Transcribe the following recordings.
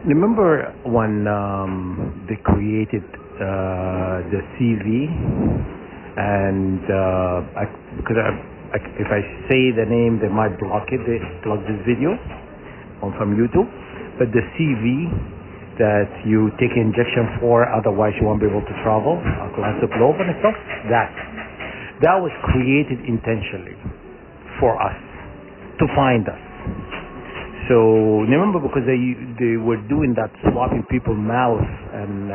Remember when they created the CV, and because if I say the name, they might block it. They block this video from YouTube. But the CV that you take injection for, otherwise you won't be able to travel across the globe and stuff. That was created intentionally for us to find us. So remember, because they were doing that, swapping people's mouths and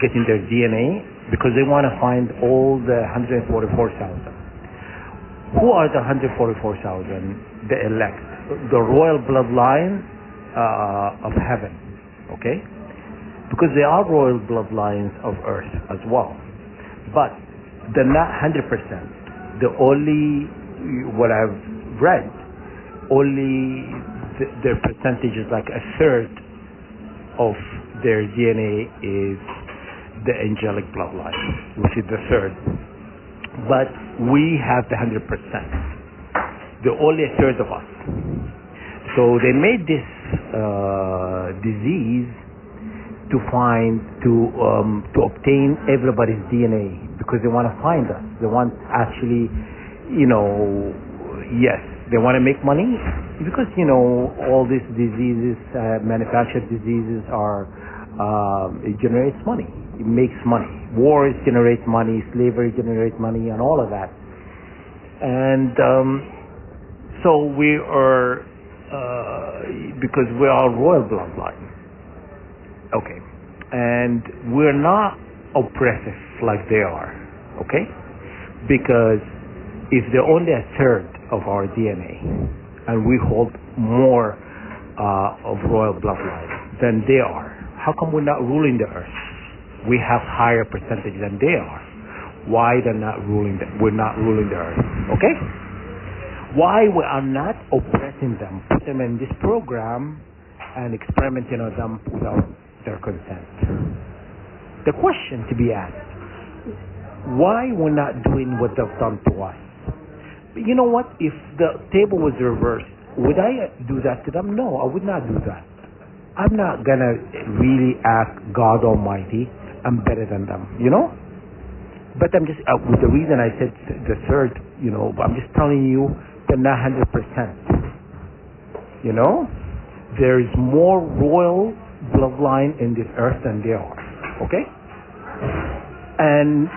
getting their DNA, because they want to find all the 144,000. Who are the 144,000? The elect, the royal bloodline of heaven, okay? Because they are royal bloodlines of earth as well. But they're not 100%. The only, what I've read, only their percentage is like a third of their DNA is the angelic bloodline, which is the third. But we have the 100%. They're only a third of us. So they made this disease to obtain everybody's DNA, because they want to find us. They want actually, yes, they want to make money, because all these diseases, manufactured diseases are, it generates money. It makes money. Wars generate money, slavery generates money, and all of that. And so we are, because we are royal bloodline. Okay. And we're not oppressive like they are. Okay? Because if they're only a third of our DNA, and we hold more of royal bloodline than they are, how come we're not ruling the earth? We have higher percentage than they are. Why they're not ruling we're not ruling the earth? Okay? Why we are not oppressing them, put them in this program and experimenting on them without their consent? The question to be asked, why we're not doing what they've done to us? But you know what? If the table was reversed, would I do that to them? No, I would not do that. I'm not gonna really ask God Almighty I'm better than them, But I'm just, with the reason I said the third, I'm just telling you, they're not 100%. There is more royal bloodline in this earth than they are, okay? And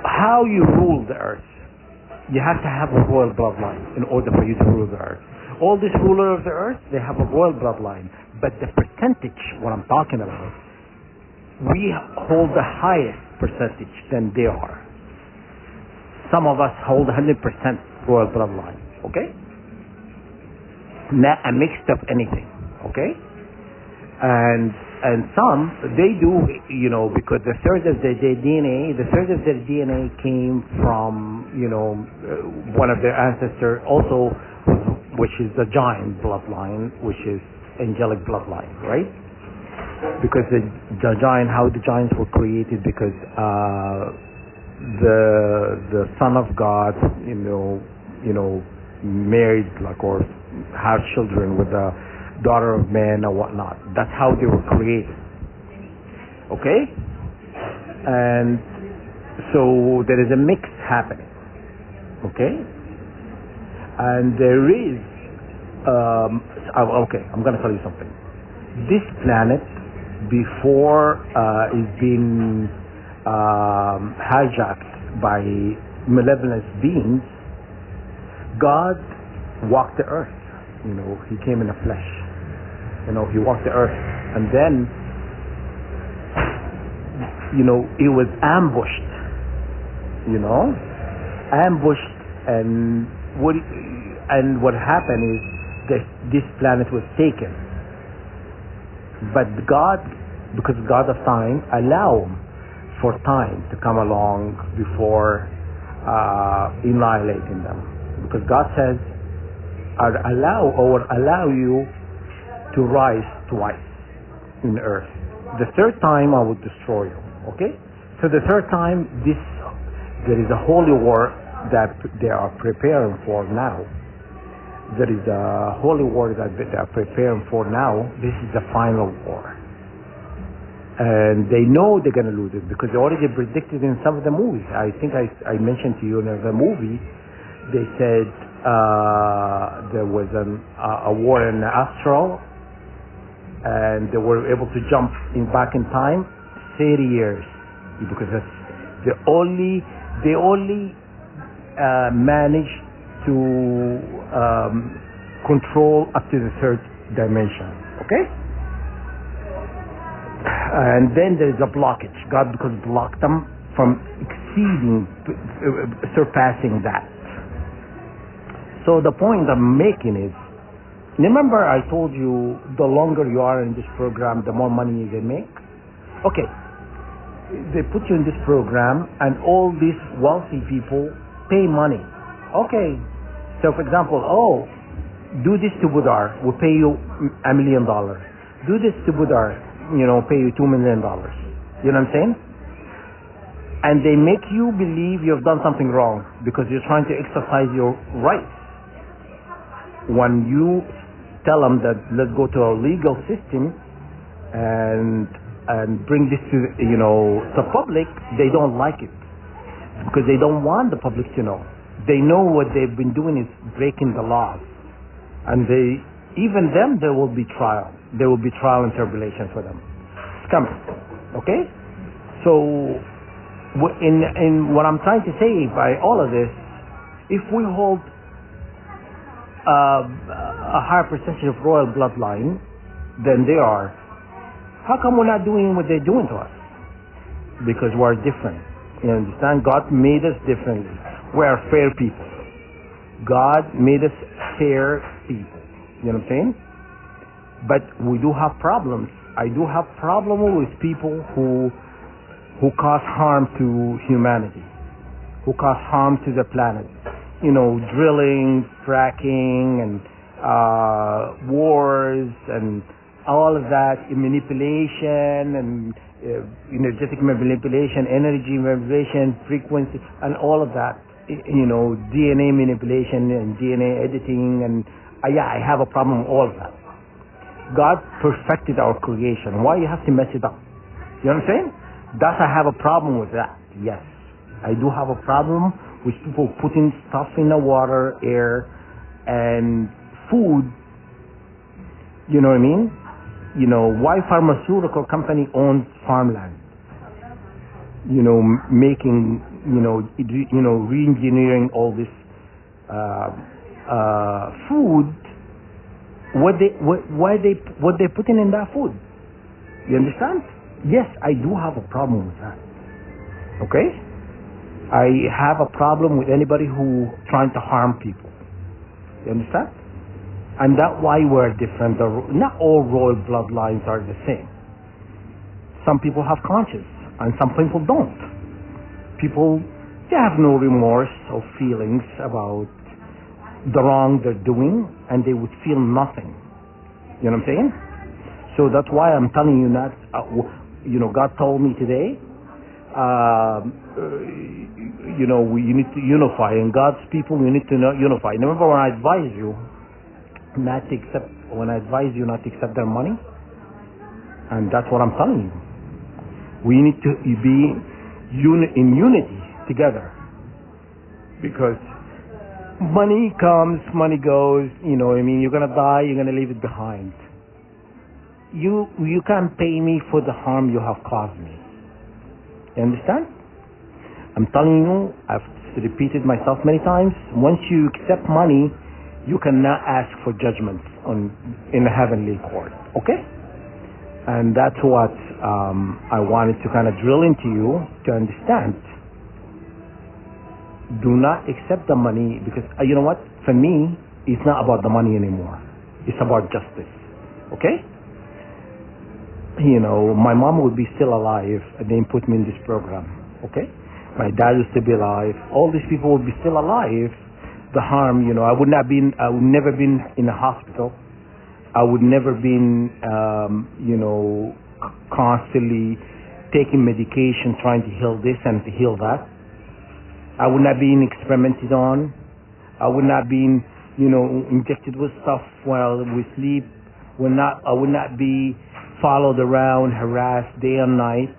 how you rule the earth, you have to have a royal bloodline in order for you to rule the earth. All these rulers of the earth, they have a royal bloodline. But the percentage, what I'm talking about, we hold the highest percentage than they are. Some of us hold 100% royal bloodline, okay? Not a mixed of anything, okay? And some, they do, because the third of their DNA came from, one of their ancestors also, which is the giant bloodline, which is angelic bloodline, right? Because the giant, how the giants were created, because the Son of God, married or have children with the daughter of man or whatnot. That's how they were created. Okay? And so there is a mix happening. Okay? And there is okay, I'm going to tell you something. This planet, before it's been hijacked by malevolent beings, God walked the earth. He came in the flesh. He walked the earth. And then, it was ambushed. Ambushed, and what happened is that this planet was taken. But God, because God of time, allowed for time to come along before annihilating them. Because God says, I'll allow you to rise twice in the earth. The third time I will destroy you. Okay? So the third time, there is a holy war that they are preparing for now. There is a holy war that they're preparing for now. This is the final war. And they know they're going to lose it because they already predicted in some of the movies. I think I mentioned to you in the movie, they said there was a war in Astral, and they were able to jump back in time 30 years because that's they only managed to control up to the third dimension. Okay? And then there is a blockage. God because blocked them from surpassing that. So the point I'm making is, remember I told you the longer you are in this program, the more money you can make? Okay. They put you in this program and all these wealthy people pay money. Okay. So for example, do this to Buddha, we'll pay you $1 million. Do this to Buddha, pay you $2 million. You know what I'm saying? And they make you believe you've done something wrong because you're trying to exercise your rights. When you tell them that let's go to a legal system and bring this to the public, they don't like it because they don't want the public to know. They know what they've been doing is breaking the laws, and there will be trial. There will be trial and tribulation for them. It's coming. Okay? So, in what I'm trying to say by all of this, if we hold a higher percentage of royal bloodline than they are, how come we're not doing what they're doing to us? Because we're different. You understand? God made us differently. We are fair people. God made us fair people. You know what I'm saying? But we do have problems. I do have problems with people who cause harm to humanity, who cause harm to the planet. Drilling, fracking, and wars, and all of that, manipulation, and energetic manipulation, energy manipulation, frequency, and all of that. DNA manipulation and DNA editing, and I have a problem with all of that. God perfected our creation. Why you have to mess it up? You know what I'm saying? Does I have a problem with that? Yes. I do have a problem with people putting stuff in the water, air, and food. You know what I mean? Why pharmaceutical company owns farmland? Making, re-engineering all this food. What they putting in that food? You understand? Yes, I do have a problem with that. Okay? I have a problem with anybody who trying to harm people. You understand? And that's why we're different. Not all royal bloodlines are the same. Some people have conscience, and some people don't. People, they have no remorse or feelings about the wrong they're doing, and they would feel nothing. You know what I'm saying? So that's why I'm telling you that, God told me today, you need to unify, and God's people, you need to unify. Remember when I advised you not to accept their money? And that's what I'm telling you. We need to be in unity together, because money comes, money goes. You know what I mean? You're gonna die, you're gonna leave it behind. You can't pay me for the harm you have caused me. You understand? I'm telling you, I've repeated myself many times, once you accept money, you cannot ask for judgment in the heavenly court. Okay? And that's what I wanted to kind of drill into you to understand. Do not accept the money, because you know what? For me, it's not about the money anymore. It's about justice. Okay? My mom would be still alive and they put me in this program. Okay? My dad would still be alive. All these people would be still alive. The harm, I would never been in a hospital. I would never been, constantly taking medication trying to heal this and to heal that. I would not be experimented on. I would not be injected with stuff while we sleep. I would not be followed around, harassed day and night.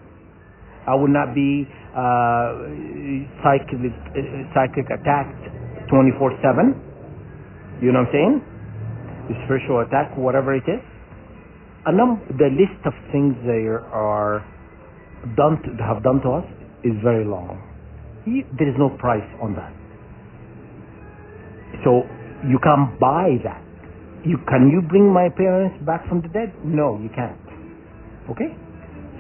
I would not be psychic attacked 24/7. You know what I'm saying? The spiritual attack, whatever it is. The list of things they are have done to us is very long. There is no price on that. So you can't buy that. Can you bring my parents back from the dead? No, you can't. Okay?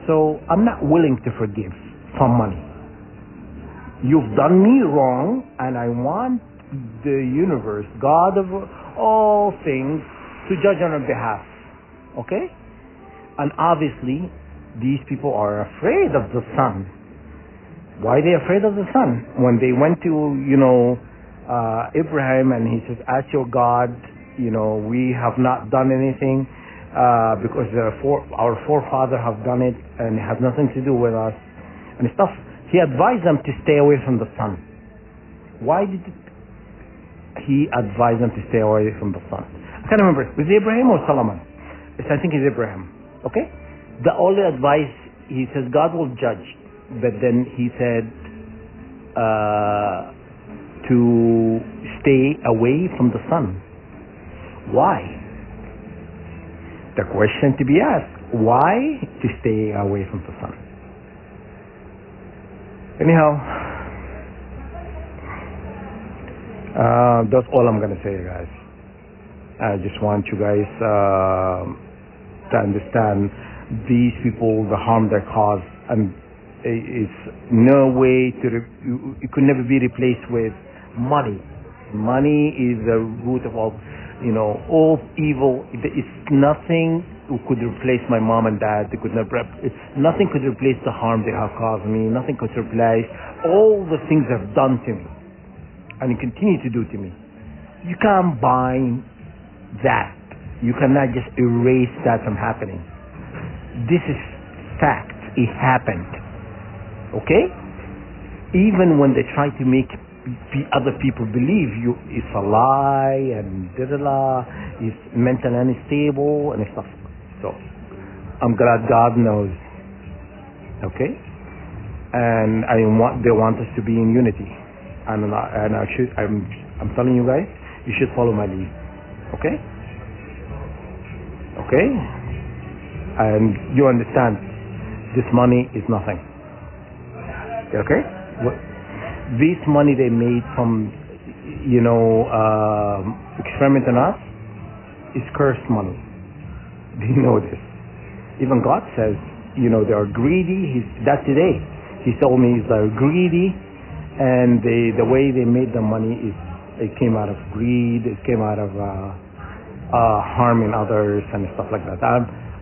So I'm not willing to forgive some money. You've done me wrong, and I want the universe, God of all things, to judge on our behalf. Okay? And obviously, these people are afraid of the sun. Why are they afraid of the sun? When they went to, Abraham, and he says, "As your God, we have not done anything because our forefather have done it, and it has nothing to do with us," and stuff. He advised them to stay away from the sun. Why did he advise them to stay away from the sun? I can't remember. Was it Abraham or Solomon? I think it's Abraham. Okay? The only advice, he says, God will judge. But then he said to stay away from the sun. Why? The question to be asked, why to stay away from the sun? Anyhow, that's all I'm going to say, guys. I just want you guys to understand these people, the harm they cause, and it's no way it could never be replaced with money. Money is the root of all evil. It's nothing could replace my mom and dad. Nothing could replace the harm they have caused me. Nothing could replace all the things they've done to me and continue to do to me. You can't buy that. You cannot just erase that from happening. This is fact. It happened. Okay? Even when they try to make other people believe it's a lie and it's mentally unstable and stuff. So I'm glad God knows. Okay? And they want us to be in unity. I'm telling you guys, you should follow my lead. Okay? Okay? And you understand, this money is nothing. Okay? This money they made from, experiment on us is cursed money. Do you know this? Even God says, they are greedy. That today, He told me they're greedy, and the way they made the money it came out of greed. It came out of harming others and stuff like that.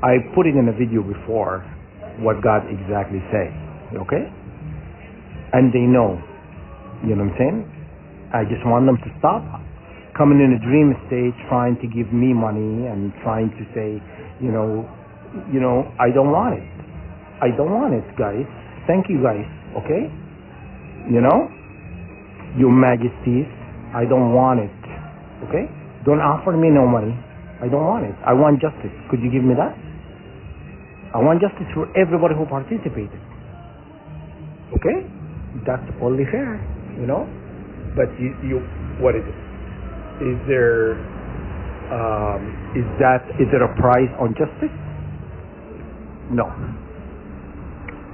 I put it in a video before what God exactly said. Okay? And they know. You know what I'm saying? I just want them to stop coming in a dream state, trying to give me money and trying to say, I don't want it. I don't want it, guys. Thank you, guys. Okay? Your Majesties, I don't want it. Okay? Don't offer me no money. I don't want it. I want justice. Could you give me that? I want justice for everybody who participated. Okay? That's only fair. But what is it? Is there a price on justice? No.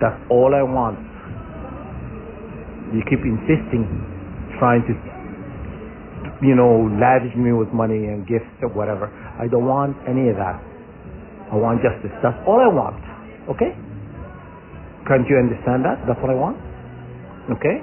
That's all I want. You keep insisting, trying to, lavish me with money and gifts or whatever. I don't want any of that. I want justice. That's all I want. Okay? Can't you understand that? That's what I want. Okay?